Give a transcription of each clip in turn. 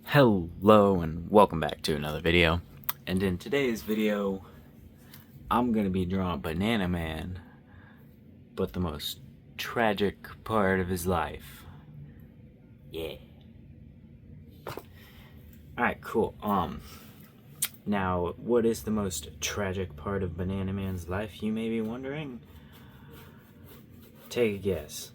Hello and welcome back to another video. And in today's video, I'm gonna be drawing Banana Man, but the most tragic part of his life. Yeah. Alright, cool. Now, what is the most tragic part of Banana Man's life, you may be wondering? Take a guess.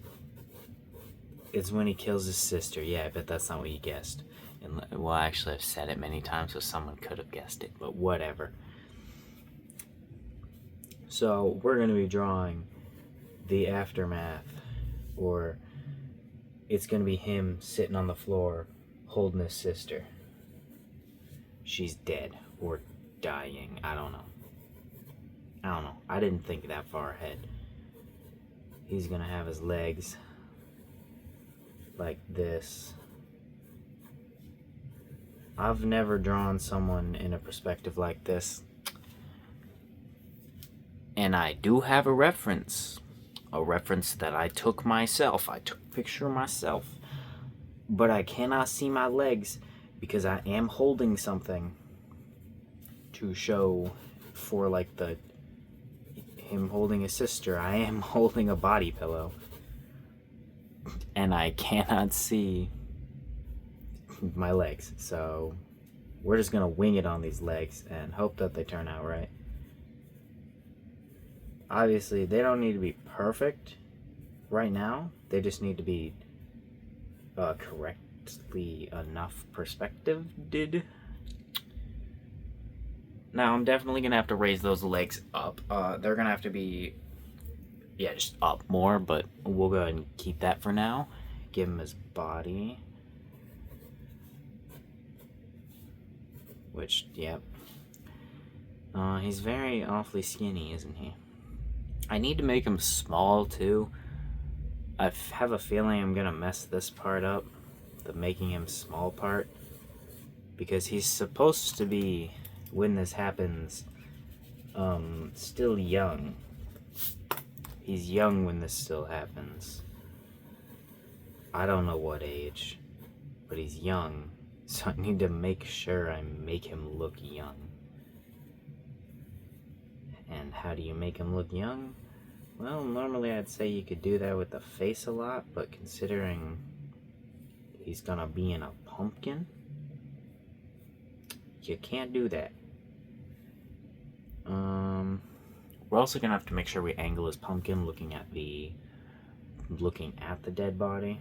It's when he kills his sister. Yeah, I bet that's not what you guessed. And, well, actually, I've said it many times, so someone could have guessed it, but whatever. So, we're going to be drawing the aftermath, or it's going to be him sitting on the floor holding his sister. She's dead or dying. I don't know. I didn't think that far ahead. He's going to have his legs like this. I've never drawn someone in a perspective like this. And I do have a reference that I took myself. I took a picture of myself. But I cannot see my legs because I am holding something to show for like him holding his sister. I am holding a body pillow. And I cannot see my legs. So we're just gonna wing it on these legs and hope that they turn out right. Obviously, they don't need to be perfect right now. They just need to be correctly enough perspective. Now, I'm definitely going to have to raise those legs up. They're going to have to be, just up more, but we'll go ahead and keep that for now. Give him his body. Which, yep. He's very awfully skinny, isn't he? I need to make him small, too. I have a feeling I'm gonna mess this part up, the making him small part, because he's supposed to be, when this happens, still young. He's young when this still happens. I don't know what age, but he's young, so I need to make sure I make him look young. And how do you make him look young? Well, normally I'd say you could do that with the face a lot, but considering he's gonna be in a pumpkin, you can't do that. We're also gonna have to make sure we angle his pumpkin looking at the dead body.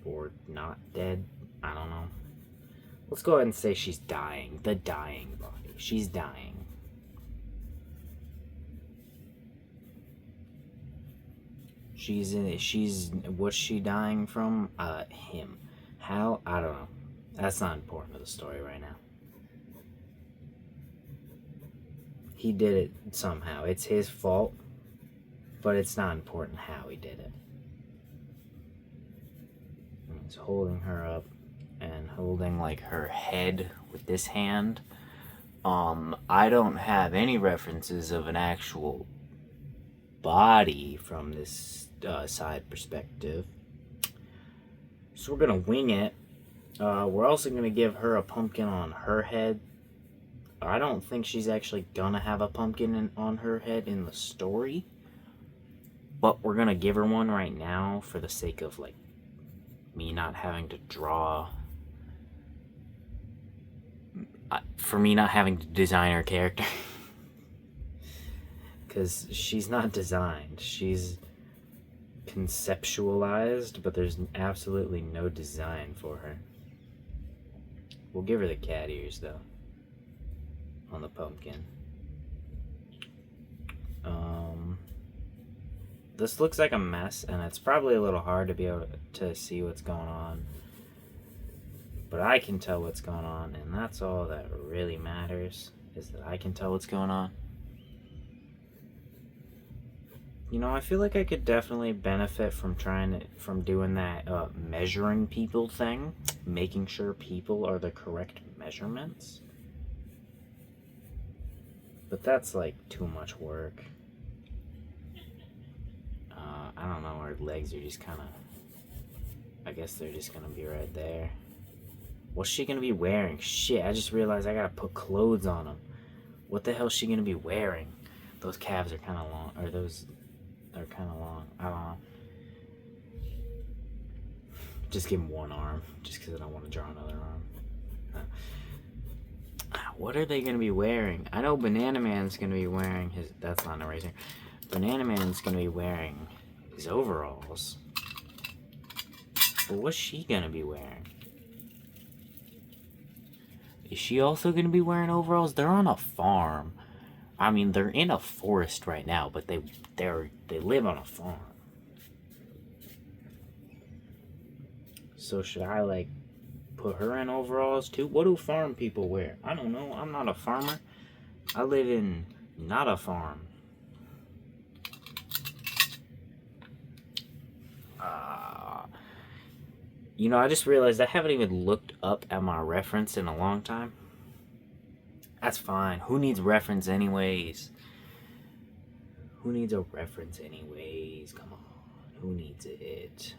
Or not dead, I don't know. Let's go ahead and say she's dying. The dying body. She's dying. What's she dying from? Him. How? I don't know. That's not important to the story right now. He did it somehow. It's his fault, but it's not important how he did it. He's holding her up and holding like her head with this hand. I don't have any references of an actual body from this side perspective, so we're gonna wing it. We're also gonna give her a pumpkin on her head. I don't think she's actually gonna have a pumpkin on her head in the story, but we're gonna give her one right now for the sake of like me not having to draw, for me not having to design her character. Because she's not designed, she's conceptualized, but there's absolutely no design for her. We'll give her the cat ears though on the pumpkin. This looks like a mess, and it's probably a little hard to be able to see what's going on, but I can tell what's going on, and that's all that really matters, is that I can tell what's going on. You know, I feel like I could definitely benefit from doing that measuring people thing, making sure people are the correct measurements. But that's like too much work. I don't know, our legs are just kind of I guess they're just gonna be right there. What's she gonna be wearing? Shit, I just realized I gotta put clothes on them. What the hell is she gonna be wearing? Those calves are kind of long, or those are kind of long. I don't know. Just give him one arm, just because I don't want to draw another arm. What are they gonna be wearing? I know Banana Man's gonna be wearing his. That's not an eraser. Banana Man's gonna be wearing his overalls. But what's she gonna be wearing? Is she also gonna be wearing overalls? They're on a farm. I mean, they're in a forest right now, but they live on a farm. So should I like put her in overalls too? What do farm people wear? I don't know. I'm not a farmer. I live in not a farm. You know, I just realized I haven't even looked up at my reference in a long time. That's fine. Who needs reference anyways? Who needs a reference anyways? Come on. Who needs it?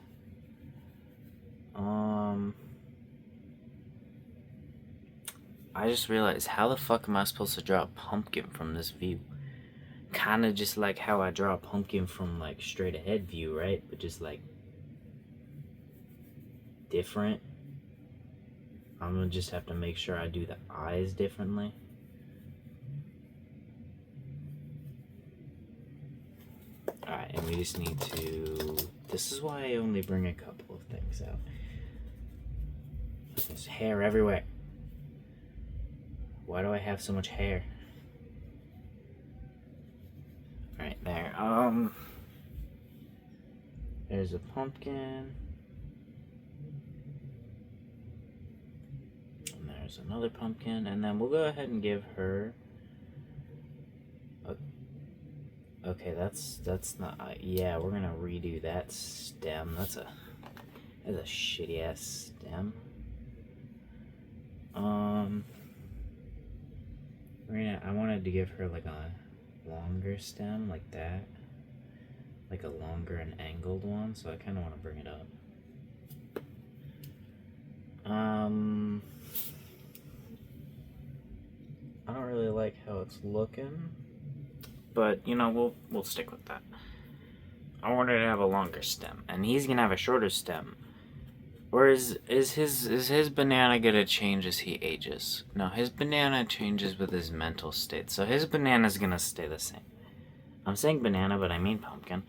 I just realized, how the fuck am I supposed to draw a pumpkin from this view? Kinda just like how I draw a pumpkin from like straight ahead view, right? But just like different. I'm gonna just have to make sure I do the eyes differently. Alright, and we just need to... This is why I only bring a couple of things out. There's hair everywhere. Why do I have so much hair? Right there. There's a pumpkin. And there's another pumpkin. And then we'll go ahead and give her... Okay, that's not... yeah, we're gonna redo that stem. That's a shitty ass stem. I wanted to give her like a longer stem, like that. Like a longer and angled one, so I kind of want to bring it up. I don't really like how it's looking, but you know, we'll stick with that. I wanted to have a longer stem, and he's gonna have a shorter stem. Or is his banana gonna change as he ages? No, his banana changes with his mental state, so his banana's gonna stay the same. I'm saying banana, but I mean pumpkin.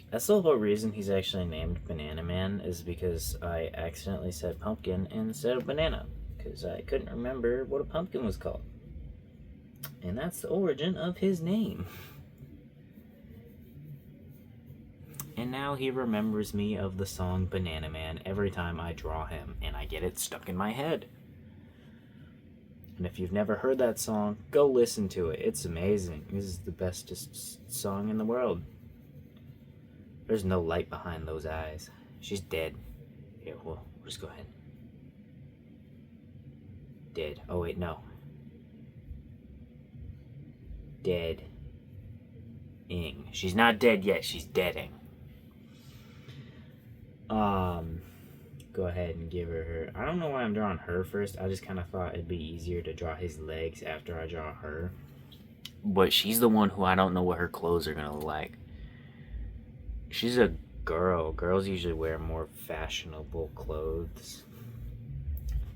That's the whole reason he's actually named Banana Man, is because I accidentally said pumpkin instead of banana, because I couldn't remember what a pumpkin was called. And that's the origin of his name. And now he remembers me of the song Banana Man every time I draw him, and I get it stuck in my head. And if you've never heard that song, go listen to it. It's amazing. This is the bestest song in the world. There's no light behind those eyes. She's dead. Here, we'll just go ahead. Dead. Oh wait, no. Dead. Ing. She's not dead yet, she's deading. Go ahead and give her... I don't know why I'm drawing her first. I just kind of thought it'd be easier to draw his legs after I draw her. But she's the one who I don't know what her clothes are gonna look like. She's a girl. Girls usually wear more fashionable clothes.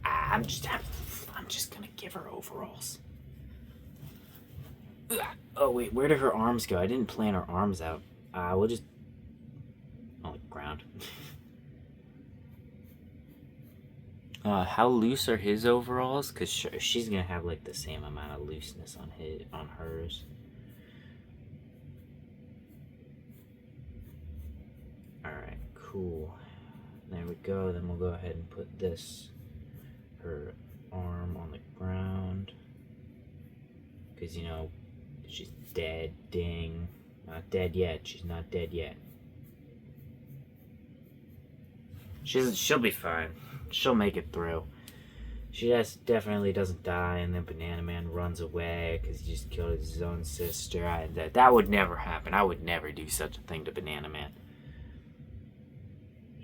I'm just gonna give her overalls. Oh wait, where did her arms go? I didn't plan her arms out. We'll just... on the ground. How loose are his overalls? Because she's gonna have like the same amount of looseness on hers. Alright, cool. There we go. Then we'll go ahead and put her arm on the ground. Because, you know, she's dead. Ding. Not dead yet. She's not dead yet. She'll be fine. She'll make it through. She definitely doesn't die, and then Banana Man runs away because he just killed his own sister. That would never happen. I would never do such a thing to Banana Man.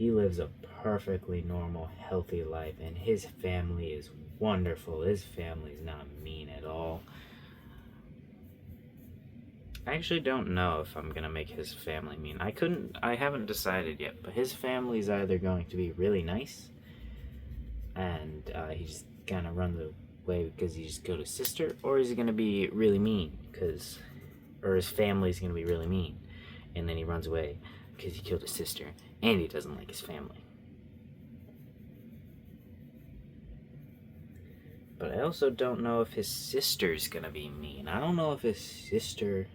He lives a perfectly normal, healthy life, and his family is wonderful. His family's not mean at all. I actually don't know if I'm gonna make his family mean. I haven't decided yet, but his family's either going to be really nice, and he just kind of runs away because he just killed his sister, or is he gonna be really mean or his family's gonna be really mean, and then he runs away because he killed his sister, and he doesn't like his family. But I also don't know if his sister's gonna be mean. I don't know if his sister...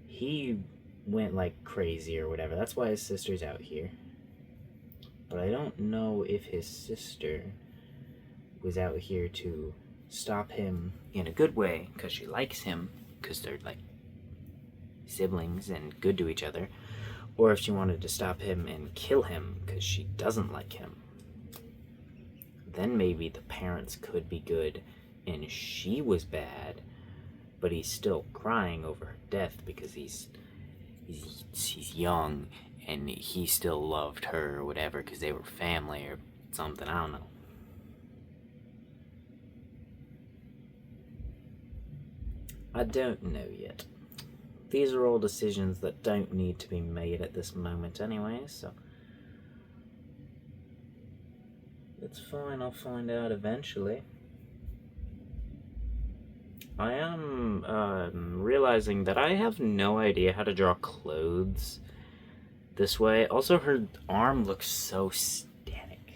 He went like crazy or whatever. That's why his sister's out here. But I don't know if his sister was out here to stop him in a good way because she likes him, because they're like siblings and good to each other, or if she wanted to stop him and kill him because she doesn't like him. Then maybe the parents could be good and she was bad, but he's still crying over her death because he's young and he still loved her or whatever because they were family or something. I don't know. I don't know yet. These are all decisions that don't need to be made at this moment anyway, so it's fine. I'll find out eventually. I am realizing that I have no idea how to draw clothes this way. Also, her arm looks so static.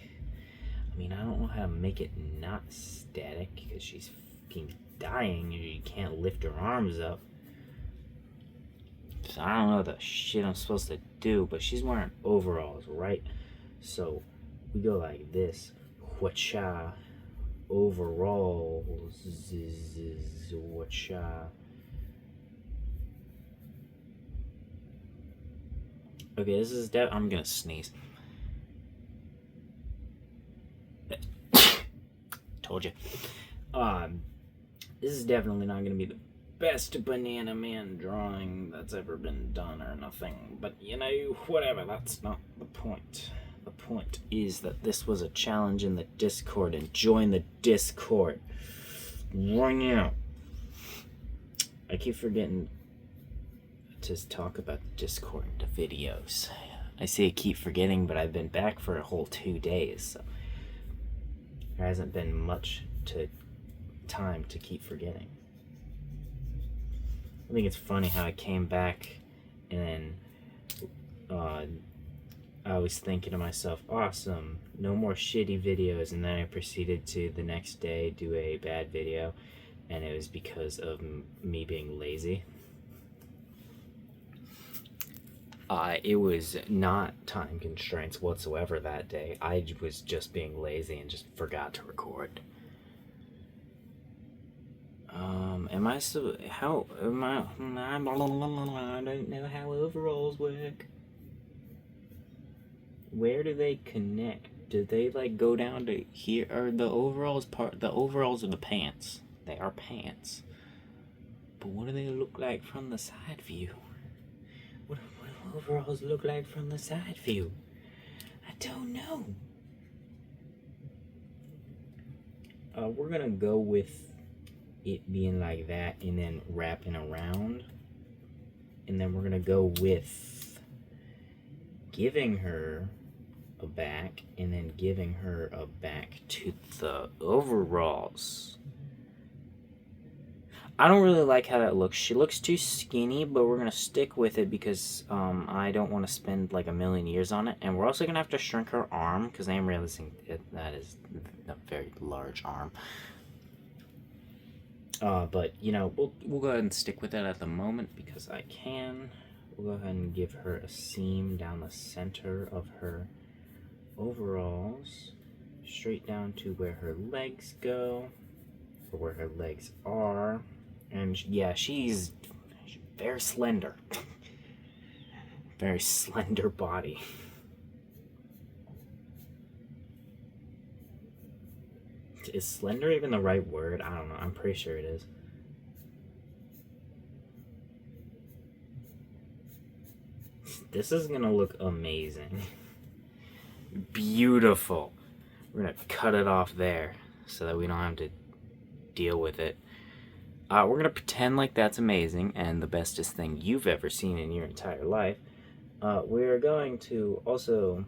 I mean, I don't know how to make it not static because she's fucking dying and she can't lift her arms up. So I don't know the shit I'm supposed to do, but she's wearing overalls, right? So we go like this. Whatcha? Overalls. Whatcha? Okay, this is I'm gonna sneeze. Told you. This is definitely not gonna be the best Banana Man drawing that's ever been done or nothing, but you know, whatever, that's not the point. The point is that this was a challenge in the Discord, and join the Discord right now. I keep forgetting to talk about the Discord in the videos. I say I keep forgetting, but I've been back for a whole 2 days, so there hasn't been much time to keep forgetting. I think it's funny how I came back and then I was thinking to myself, awesome, no more shitty videos, and then I proceeded to the next day do a bad video, and it was because of me being lazy. It was not time constraints whatsoever that day. I was just being lazy and just forgot to record. I don't know how overalls work. Where do they connect? Do they like go down to here? Or the overalls are the pants. They are pants. But what do they look like from the side view? What do overalls look like from the side view? I don't know. We're gonna go with it being like that and then wrapping around. And then we're gonna go with giving her a back and then giving her a back to the overalls. I don't really like how that looks. She looks too skinny, but we're gonna stick with it because I don't want to spend like a million years on it. And we're also gonna have to shrink her arm because I am realizing that is a very large arm. But you know, we'll go ahead and stick with it at the moment because I can. We'll go ahead and give her a seam down the center of her overalls, straight down to where her legs go, or where her legs are. And yeah, she's very slender. Very slender body. Is slender even the right word? I don't know. I'm pretty sure it is. This is gonna look amazing. beautiful. We're gonna cut it off there so that we don't have to deal with it. We're gonna pretend like that's amazing and the bestest thing you've ever seen in your entire life. We're going to also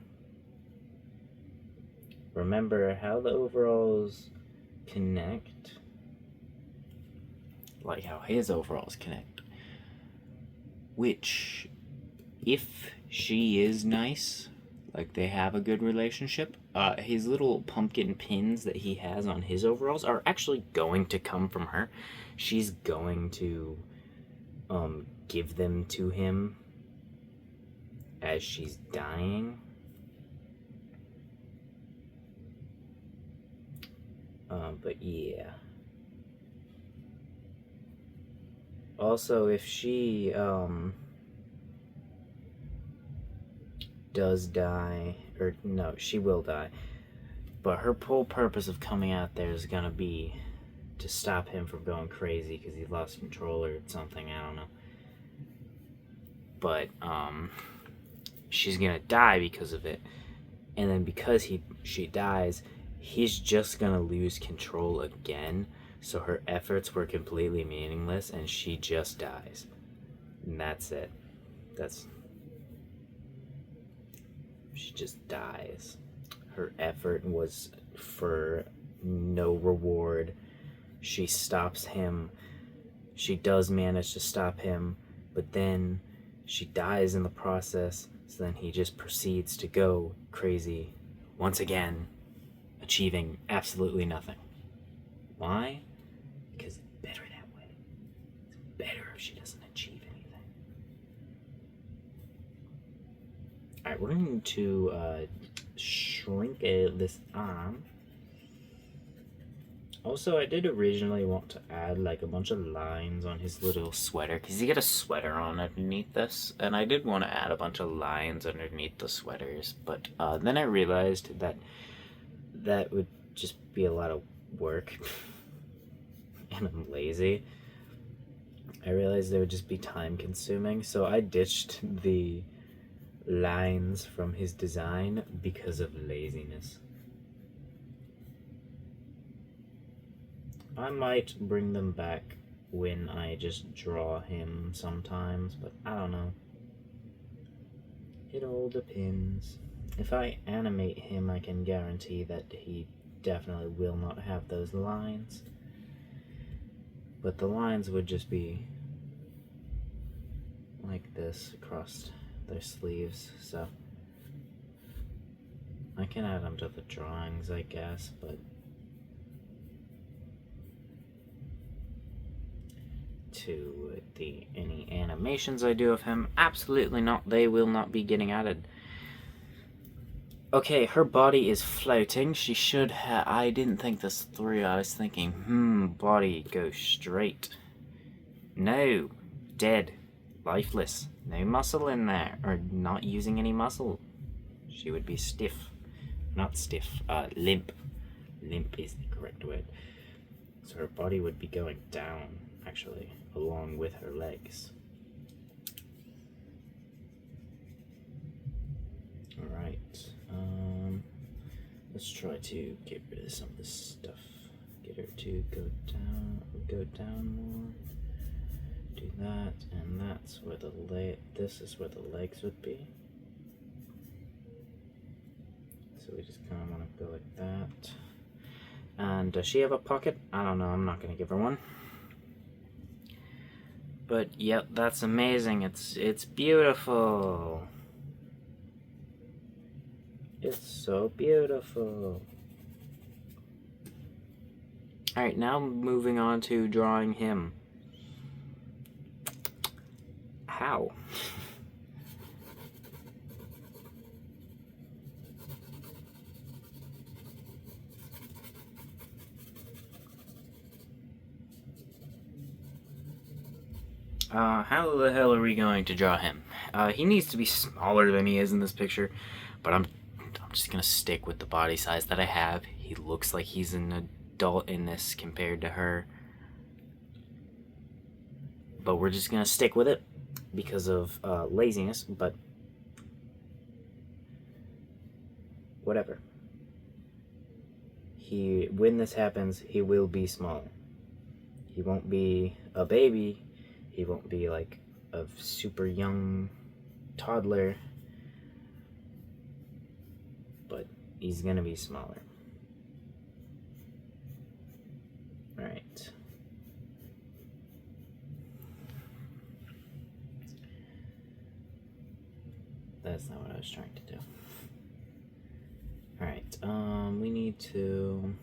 remember how the overalls connect, like how his overalls connect. Which, if she is nice, like they have a good relationship, his little pumpkin pins that he has on his overalls are actually going to come from her. She's going to give them to him as she's dying. But yeah. Also, if she does die, or no, she will die, but her whole purpose of coming out there is gonna be to stop him from going crazy because he lost control or something, I don't know. But she's gonna die because of it, and then because she dies, he's just gonna lose control again. So her efforts were completely meaningless, and she just dies, and that's it. She just dies. Her effort was for no reward. She stops him. She does manage to stop him, but then she dies in the process. So then he just proceeds to go crazy once again, achieving absolutely nothing. Why? Because it's better that way. It's better if she doesn't achieve anything. Alright, we're going to shrink this arm. Also, I did originally want to add like a bunch of lines on his little sweater, because he got a sweater on underneath this, and I did want to add a bunch of lines underneath the sweaters, but then I realized that that would just be a lot of work, and I'm lazy. I realized they would just be time consuming, so I ditched the lines from his design because of laziness. I might bring them back when I just draw him sometimes, but I don't know. It all depends. If I animate him, I can guarantee that he definitely will not have those lines. But the lines would just be like this across their sleeves, so I can add them to the drawings, I guess, but to any animations I do of him, absolutely not. They will not be getting added. Okay, her body is floating. She should have... I didn't think this through. I was thinking, body, go straight. No. Dead. Lifeless. No muscle in there. Or not using any muscle. She would be stiff. Not stiff. Limp. Limp is the correct word. So her body would be going down, actually, along with her legs. Alright. Let's try to get rid of some of this stuff. Get her to go down more. Do that, and that's where this is where the legs would be. So we just kind of want to go like that. And does she have a pocket? I don't know, I'm not going to give her one. But yep, that's amazing. It's beautiful. It's so beautiful. Alright, now moving on to drawing him. How? How the hell are we going to draw him? He needs to be smaller than he is in this picture, but I'm just gonna stick with the body size that I have. He looks like he's an adult in this compared to her, but we're just gonna stick with it because of laziness. But whatever. When this happens, he will be smaller. He won't be a baby. He won't be like a super young toddler. But he's gonna be smaller. Alright. That's not what I was trying to do. Alright, we need to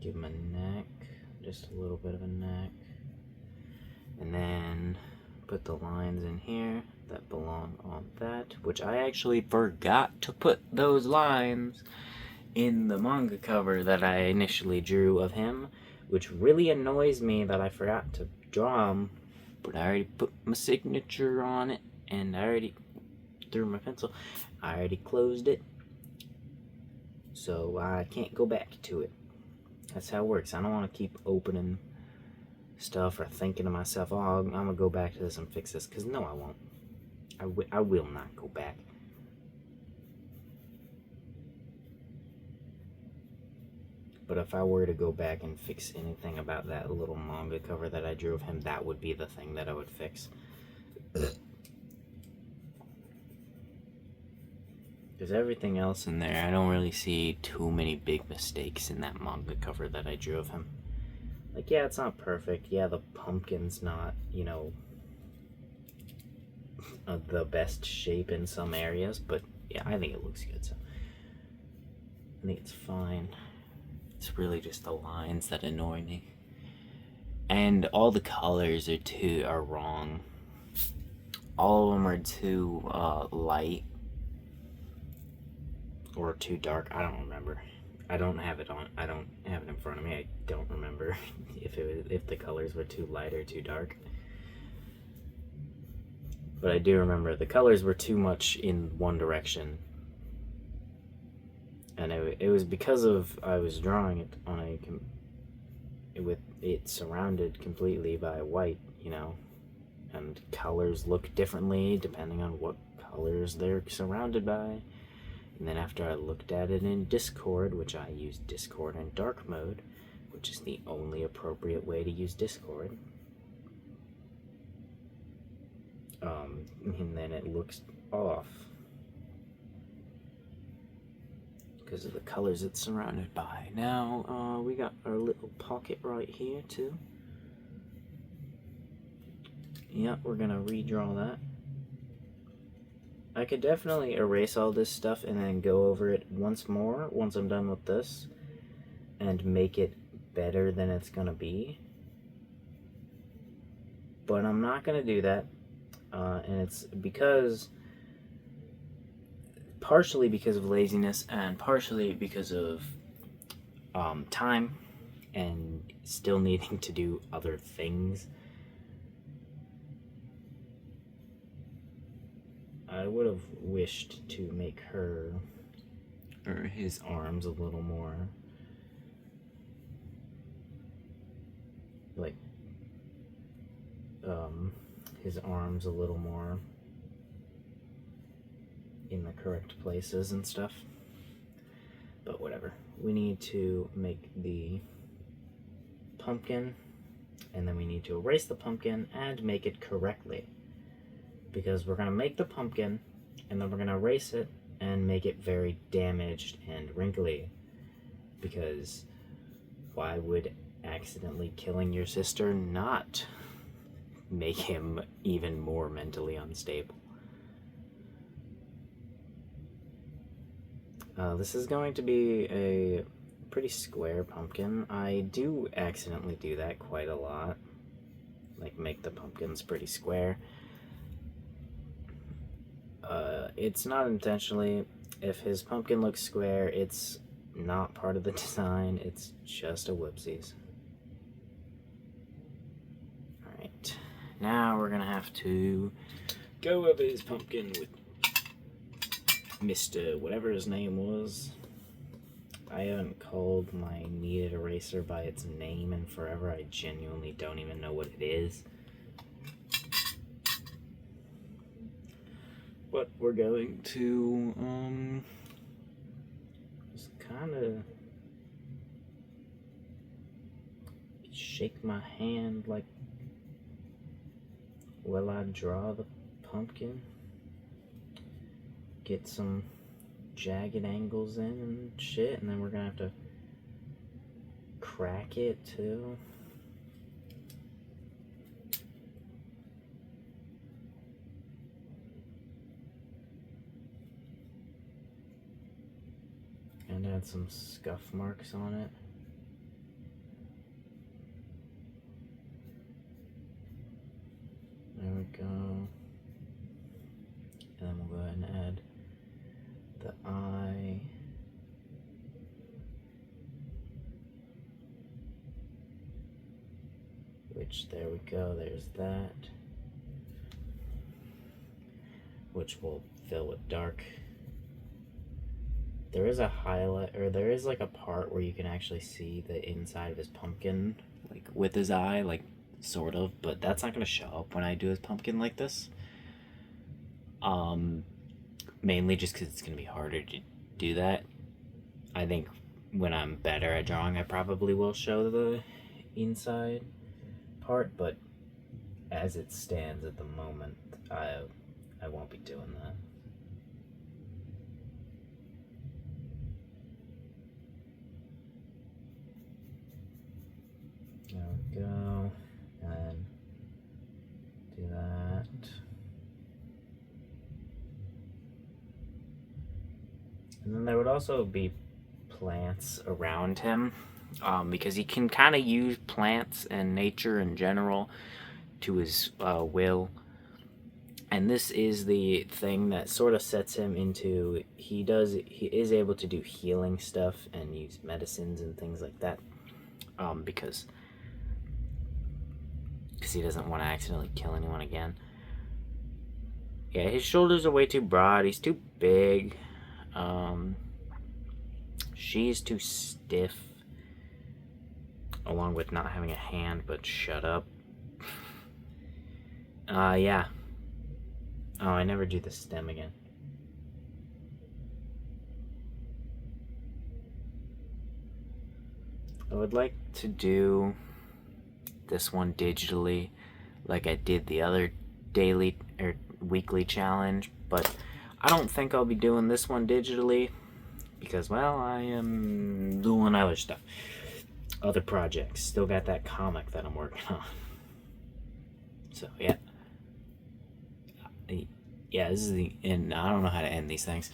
give him a neck, just a little bit of a neck, and then put the lines in here that belong on that, which I actually forgot to put those lines in the manga cover that I initially drew of him, which really annoys me that I forgot to draw them, but I already put my signature on it, and I already threw my pencil. I already closed it, so I can't go back to it. That's how it works. I don't want to keep opening stuff or thinking to myself, oh, I'm going to go back to this and fix this, because no, I won't. I will not go back. But if I were to go back and fix anything about that little manga cover that I drew of him, that would be the thing that I would fix. Because everything else in there, I don't really see too many big mistakes in that manga cover that I drew of him. Like, yeah, it's not perfect. Yeah, the pumpkin's not, you know, the best shape in some areas, but yeah, I think it looks good, so I think it's fine. It's really just the lines that annoy me. And all the colors are wrong. All of them are too light or too dark. I don't remember. I don't have it in front of me. I don't remember if the colors were too light or too dark. But I do remember the colors were too much in one direction. And it was because of I was drawing it on with it surrounded completely by white, you know, and colors look differently depending on what colors they're surrounded by. And then after I looked at it in Discord, which I use Discord in dark mode, which is the only appropriate way to use Discord, and then it looks off because of the colors it's surrounded by. Now, we got our little pocket right here, too. Yep, we're gonna redraw that. I could definitely erase all this stuff and then go over it once more, once I'm done with this, and make it better than it's gonna be. But I'm not gonna do that, and it's partially because of laziness and partially because of time and still needing to do other things. I would have wished to make her or his arms a little more like his arms a little more in the correct places and stuff, but whatever. We need to make the pumpkin, and then we need to erase the pumpkin and make it correctly, because we're gonna make the pumpkin and then we're gonna erase it and make it very damaged and wrinkly, because why would accidentally killing your sister not make him even more mentally unstable? This is going to be a pretty square pumpkin. I do accidentally do that quite a lot, like make the pumpkins pretty square. It's not intentionally. If his pumpkin looks square, it's not part of the design, it's just a whoopsies. Alright, now we're gonna have to go over his pumpkin with Mr. whatever his name was. I haven't called my kneaded eraser by its name in forever. I genuinely don't even know what it is. But we're going to just kind of shake my hand like while I draw the pumpkin. Get some jagged angles in and shit, and then we're gonna have to crack it too. And add some scuff marks on it. There we go. And then we'll go ahead and add the eye. Which, there we go, there's that. Which we'll fill with dark. There is a highlight, or there is like a part where you can actually see the inside of his pumpkin, like with his eye, like sort of, but that's not gonna show up when I do his pumpkin like this. Mainly just because it's gonna be harder to do that. I think when I'm better at drawing, I probably will show the inside part, but as it stands at the moment, I won't be doing that. There we go, and do that. And then there would also be plants around him, because he can kind of use plants and nature in general to his will. And this is the thing that sort of sets him into, he is able to do healing stuff and use medicines and things like that, because he doesn't want to accidentally kill anyone again. Yeah, his shoulders are way too broad, he's too big. She's too stiff, along with not having a hand, but shut up. Yeah. Oh, I never do the stem again. I would like to do this one digitally, like I did the other daily or weekly challenge, but I don't think I'll be doing this one digitally because, well, I am doing other stuff, other projects. Still got that comic that I'm working on. So yeah, this is the end. I don't know how to end these things.